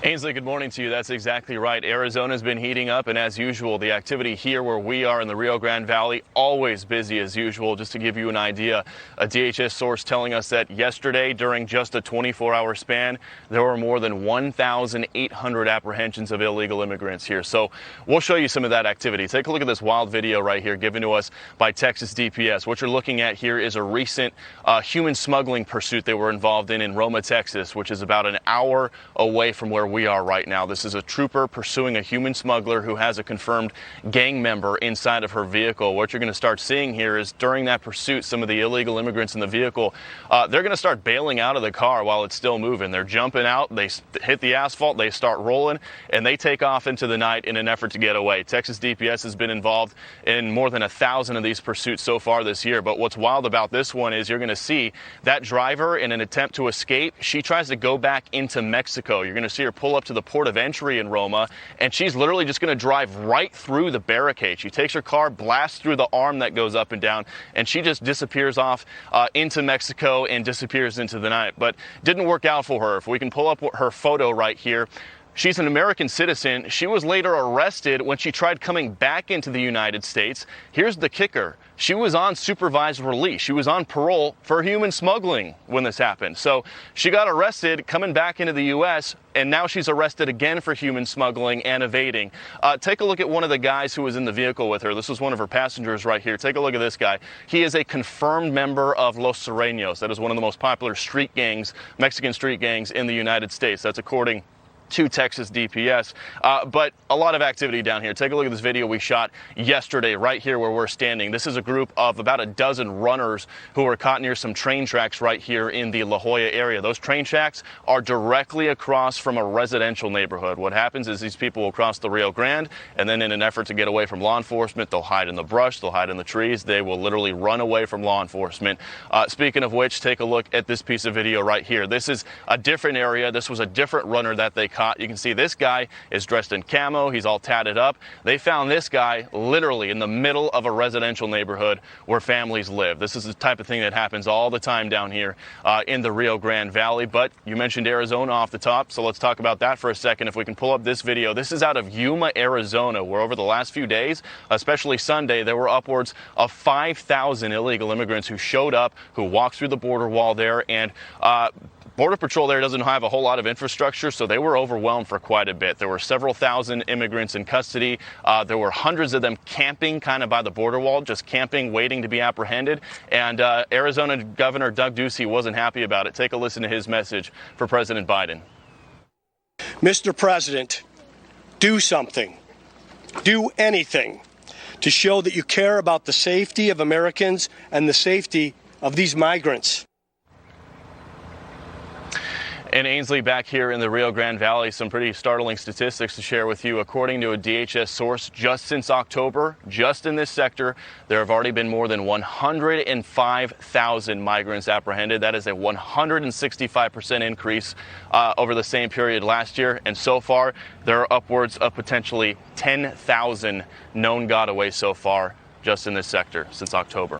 Ainsley, good morning to you. That's exactly right. Arizona's been heating up, and as usual, the activity here where we are in the Rio Grande Valley, always busy as usual. Just to give you an idea, a DHS source telling us that yesterday, during just a 24-hour span, there were more than 1,800 apprehensions of illegal immigrants here. So we'll show you some of that activity. Take a look at this wild video right here given to us by Texas DPS. What you're looking at here is a recent human smuggling pursuit they were involved in Roma, Texas, which is about an hour away from where we are right now. This is a trooper pursuing a human smuggler who has a confirmed gang member inside of her vehicle. What you're going to start seeing here is during that pursuit, some of the illegal immigrants in the vehicle, they're going to start bailing out of the car while it's still moving. They're jumping out, they hit the asphalt, they start rolling, and they take off into the night in an effort to get away. Texas DPS has been involved in more than 1,000 of these pursuits so far this year. But what's wild about this one is you're going to see that driver, in an attempt to escape, she tries to go back into Mexico. You're going to see her pull up to the port of entry in Roma, and she's literally just going to drive right through the barricade. She takes her car, blasts through the arm that goes up and down, and she just disappears off into Mexico and disappears into the night. But didn't work out for her. If we can pull up her photo right here, she's an American citizen. She was later arrested when she tried coming back into the United States. Here's the kicker. She was on supervised release. She was on parole for human smuggling when this happened. So she got arrested coming back into the U.S., and now she's arrested again for human smuggling and evading. Take a look at one of the guys who was in the vehicle with her. This was one of her passengers right here. Take a look at this guy. He is a confirmed member of Los Sureños. That is one of the most popular street gangs, Mexican street gangs in the United States. That's according to Texas DPS, but a lot of activity down here. Take a look at this video we shot yesterday right here where we're standing. This is a group of about a dozen runners who were caught near some train tracks right here in the La Jolla area. Those train tracks are directly across from a residential neighborhood. What happens is these people will cross the Rio Grande, and then in an effort to get away from law enforcement, they'll hide in the brush, they'll hide in the trees, they will literally run away from law enforcement. Speaking of which, take a look at this piece of video right here. This is a different area. This was a different runner that they caught. You can see this guy is dressed in camo. He's all tatted up. They found this guy literally in the middle of a residential neighborhood where families live. This is the type of thing that happens all the time down here in the Rio Grande Valley. But you mentioned Arizona off the top, so let's talk about that for a second. If we can pull up this video, this is out of Yuma, Arizona, where over the last few days, especially Sunday, there were upwards of 5,000 illegal immigrants who showed up, who walked through the border wall there, and Border Patrol there doesn't have a whole lot of infrastructure, so they were overwhelmed for quite a bit. There were several thousand immigrants in custody. There were hundreds of them camping kind of by the border wall, just camping, waiting to be apprehended. And Arizona Governor Doug Ducey wasn't happy about it. Take a listen to his message for President Biden. Mr. President, do something. Do anything to show that you care about the safety of Americans and the safety of these migrants. And Ainsley, back here in the Rio Grande Valley, some pretty startling statistics to share with you. According to a DHS source, just since October, just in this sector, there have already been more than 105,000 migrants apprehended. That is a 165% increase over the same period last year. And so far, there are upwards of potentially 10,000 known gotaways so far just in this sector since October.